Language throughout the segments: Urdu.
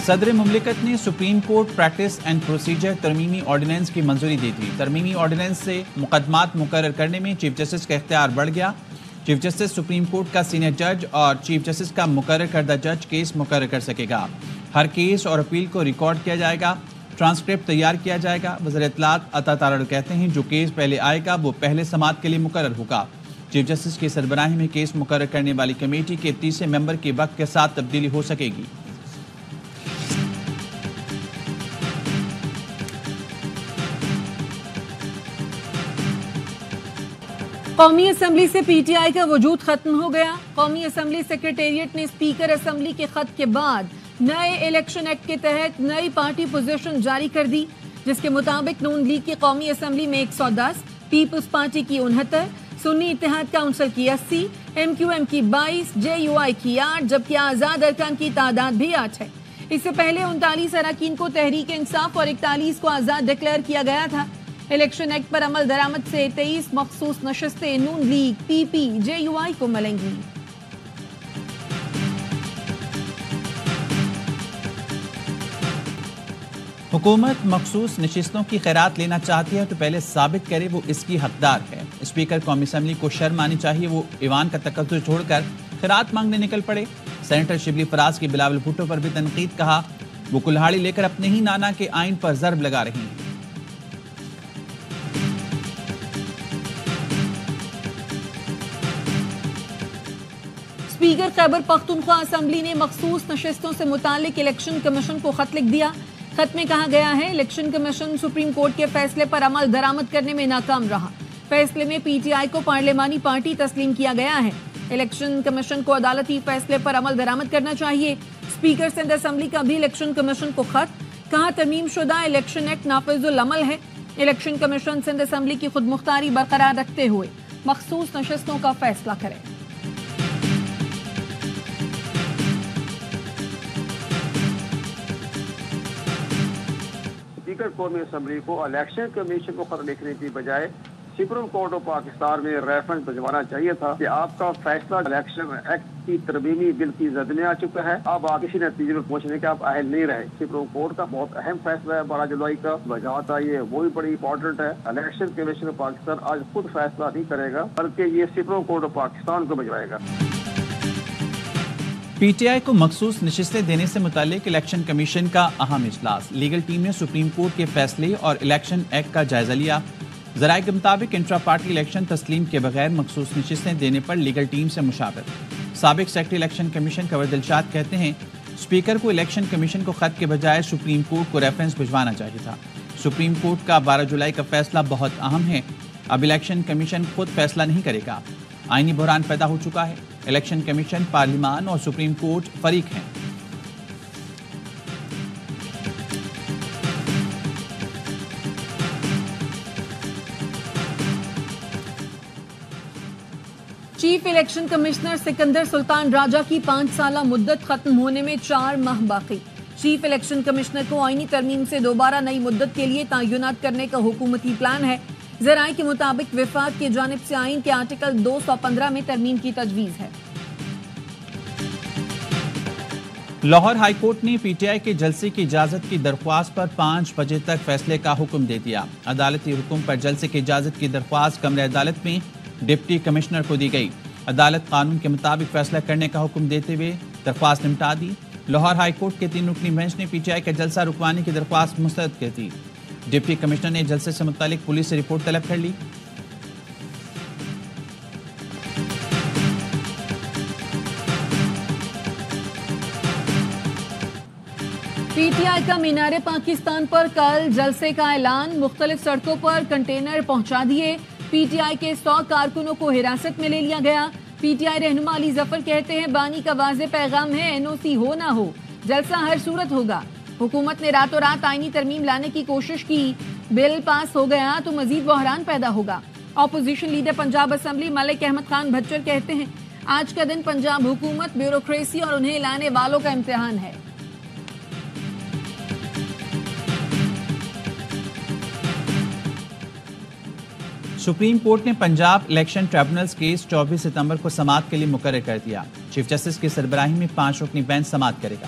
صدر مملکت نے supreme court practice and procedure ترمیمی آرڈیننس کی منظوری دی تھی۔ ترمیمی آرڈیننس سے مقدمات مقرر کرنے میں چیف جسٹس کا اختیار بڑھ گیا۔ چیف جسٹس سپریم کورٹ کا سینئر جج اور چیف جسٹس کا مقرر کردہ جج کیس مقرر کر سکے گا۔ ہر کیس اور اپیل کو ریکارڈ کیا جائے گا، ٹرانسکرپٹ تیار کیا جائے گا۔ وزیر اطلاعات عطا تارڑ کہتے ہیں جو کیس پہلے آئے گا وہ پہلے سماعت کے لیے مقرر ہوگا۔ چیف جسٹس کی سربراہی میں کیس مقرر کرنے والی کمیٹی کے تیسرے ممبر کے وقت کے ساتھ تبدیلی ہو سکے گی۔ قومی اسمبلی سے پی ٹی آئی کا وجود ختم ہو گیا۔ قومی اسمبلی سیکریٹریٹ نے اسپیکر اسمبلی کے خط کے بعد نئے الیکشن ایکٹ کے تحت نئی پارٹی پوزیشن جاری کر دی، جس کے مطابق نون لیگ کی قومی اسمبلی میں 110، پیپلز پارٹی کی 69، سنی اتحاد کونسل کی 80، ایم کیو ایم کی 22، جے یو آئی کی 8، جبکہ آزاد ارکان کی تعداد بھی 8 ہے۔ اس سے پہلے 39 اراکین کو تحریک انصاف اور 41 کو آزاد ڈکلیئر کیا گیا تھا۔ الیکشن ایکٹ پر عمل درآمد سے 23 مخصوص نشستیں نون league, P P, J you آئی کو ملیں گی۔ حکومت مخصوص نشستوں کی خیرات لینا چاہتی ہے تو پہلے ثابت کرے وہ اس کی حقدار ہے۔ اسپیکر قومی اسمبلی کو شرم آنی چاہیے، وہ ایوان کا تقدس چھوڑ کر خیرات مانگنے نکل پڑے۔ سینیٹر شبلی فراز کی بلاول بھٹو پر بھی تنقید، کہا وہ کلہاڑی لے کر اپنے ہی نانا کے آئین پر ضرب لگا رہی ہیں۔ اسپیکر خیبر پختونخوا اسمبلی نے مخصوص نشستوں سے متعلق الیکشن کمیشن کو خط لکھ دیا۔ خط میں کہا گیا ہے الیکشن کمیشن سپریم کورٹ کے فیصلے پر عمل درآمد کرنے میں ناکام رہا۔ فیصلے میں پی ٹی آئی کو پارلیمانی پارٹی تسلیم کیا گیا ہے۔ الیکشن کمیشن کو عدالتی فیصلے پر عمل درآمد کرنا چاہیے۔ اسپیکر سندھ اسمبلی کا بھی الیکشن کمیشن کو خط، کہا ترمیم شدہ الیکشن ایکٹ نافذ العمل ہے۔ الیکشن کمیشن سندھ اسمبلی کی خود مختاری برقرار رکھتے ہوئے مخصوص نشستوں کا فیصلہ کرے۔ اسپیکر قومی اسمبلی کو الیکشن کمیشن کو خط لکھنے کی بجائے سپریم کورٹ آف پاکستان میں ریفرنس بھجوانا چاہیے تھا کہ آپ کا فیصلہ الیکشن ایکٹ کی ترمیمی بل کی زد میں آ چکا ہے، اب آپ کسی نتیجے میں پہنچنے کے آپ اہل نہیں رہے۔ سپریم کورٹ کا بہت اہم فیصلہ ہے 12 جولائی کا، وجاہت آئی ہے وہ بھی بڑی امپورٹنٹ ہے۔ الیکشن کمیشن پاکستان آج خود فیصلہ نہیں کرے گا بلکہ یہ سپریم کورٹ آف پاکستان کو بھجوائے گا۔ پی ٹی آئی کو مخصوص نشستیں دینے سے متعلق الیکشن کمیشن کا اہم اجلاس، لیگل ٹیم نے سپریم کورٹ کے فیصلے اور الیکشن ایکٹ کا جائزہ لیا۔ ذرائع کے مطابق انٹرا پارٹی الیکشن تسلیم کے بغیر مخصوص نشستیں دینے پر لیگل ٹیم سے مشاورت۔ سابق سیکرٹری الیکشن کمیشن کنور دلشاد کہتے ہیں اسپیکر کو الیکشن کمیشن کو خط کے بجائے سپریم کورٹ کو ریفرنس بھجوانا چاہیے تھا۔ سپریم کورٹ کا 12 جولائی کا فیصلہ بہت اہم ہے، اب الیکشن کمیشن خود فیصلہ نہیں کرے گا۔ آئینی بحران پیدا ہو چکا ہے، الیکشن کمیشن، پارلیمان اور سپریم کورٹ فریق ہیں۔ چیف الیکشن کمشنر سکندر سلطان راجہ کی 5 سالہ مدت ختم ہونے میں 4 ماہ باقی۔ چیف الیکشن کمشنر کو آئینی ترمیم سے دوبارہ نئی مدت کے لیے تعینات کرنے کا حکومتی پلان ہے۔ ذرائع کے مطابق وفاق کی جانب سے آئین کے آرٹیکل 215 میں ترمیم کی تجویز ہے۔ لاہور ہائی کورٹ نے پی ٹی آئی کے جلسے کی اجازت کی درخواست پر 5 بجے تک فیصلے کا حکم دے دیا۔ عدالتی حکم پر جلسے کی اجازت کی درخواست کمرہ عدالت میں ڈپٹی کمشنر کو دی گئی۔ عدالت قانون کے مطابق فیصلہ کرنے کا حکم دیتے ہوئے درخواست نمٹا دی۔ لاہور ہائی کورٹ کے 3 رکنی بینچ نے پی ٹی آئی کا جلسہ رکوانے کی درخواست مسترد کر دی۔ ڈپٹی کمشنر نے جلسے سے متعلق پولیس سے رپورٹ طلب کر لی۔ پی ٹی آئی کا مینار پاکستان پر کل جلسے کا اعلان، مختلف سڑکوں پر کنٹینر پہنچا دیے۔ پی ٹی آئی کے 100 کارکنوں کو حراست میں لے لیا گیا۔ پی ٹی آئی رہنما علی ظفر کہتے ہیں بانی کا واضح پیغام ہے این او سی ہو نہ ہو جلسہ ہر صورت ہوگا۔ حکومت نے راتوں رات آئینی ترمیم لانے کی کوشش کی، بل پاس ہو گیا تو مزید بحران پیدا ہوگا۔ Opposition leader Punjab assembly Malik Ahmad Khan بھچر کہتے ہیں آج کا دن پنجاب حکومت، بیوروکریسی اور انہیں لانے والوں کا امتحان ہے۔ سپریم کورٹ نے پنجاب الیکشن ٹریبونلز کیس 24 ستمبر کو سماعت کے لیے مقرر کر دیا۔ چیف جسٹس کی سربراہی میں 5 رکنی بینچ سماعت کرے گا۔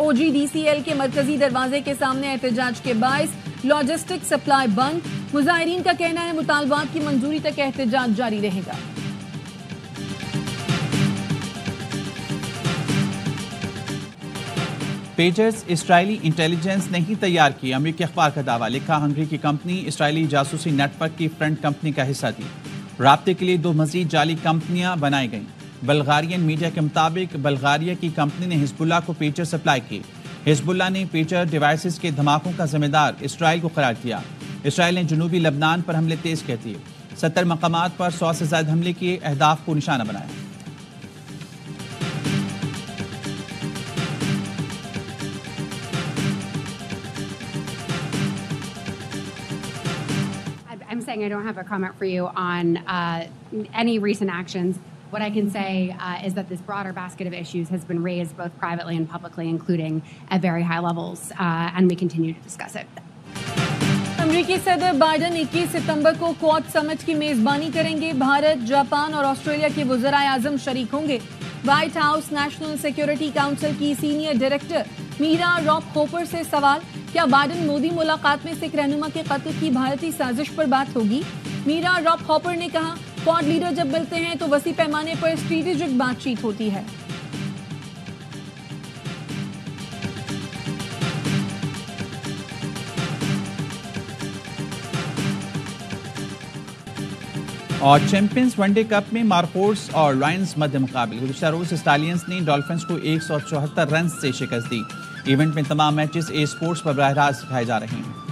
OGDCL کے مرکزی دروازے کے سامنے احتجاج کے باعث لاجسٹک سپلائی بند. مظاہرین کا کہنا ہے مطالبات کی منظوری تک احتجاج جاری رہے گا. پیجرز اسرائیلی انٹیلیجنس نے ہی تیار کی. امریکی اخبار کا دعویٰ. لکھا ہنگری کی کمپنی اسرائیلی جاسوسی نیٹ ورک کی فرنٹ کمپنی کا حصہ تھی. رابطے کے لیے 2 مزید جعلی کمپنیاں بنائی گئیں. بلغارین میڈیا کے مطابق بلغاریہ کی کمپنی نے حزب اللہ کو پیجر سپلائی کی. حزب اللہ نے پیجر ڈیوائسز کے دھماکوں کا ذمہ دار اسرائیل کو قرار دیا. اسرائیل نے جنوبی لبنان پر حملے تیز کر دیے. 70 مقامات پر 100 سے زائد حملے کیے. اہداف کو نشانہ بنایا. I'm saying I don't have a comment for you on any recent actions. What I can say is that this broader basket of issues has been raised both privately and publicly, including at very high levels, and we continue to discuss it. امریکی صدر بائیڈن 21 ستمبر کو کواد سمٹ کی میزبانی کریں گے. بھارت، جاپان اور آسٹریلیا کے وزرائے اعظم شریک ہوں گے. White house national security council کی سینئر ڈائریکٹر میرا راپ ہوپر سے سوال. کیا بائیڈن مودی ملاقات میں سکھ رہنما کے قتل کی بھارتی سازش پر بات ہوگی؟ میرا راپ ہوپر نے کہا کواد لیڈر جب ملتے ہیں تو وسیع پیمانے پر اسٹریٹجک بات چیت ہوتی ہے. اور چیمپئنز ون ڈے کپ میں مارکوٹس اور لائنز مد مقابل. گزشتہ روز اسٹالیئنز نے ڈالفنز کو 174 رنز سے شکست دی. ایونٹ میں تمام میچز اے اسپورٹس پر براہ راست دکھائے جا رہے ہیں.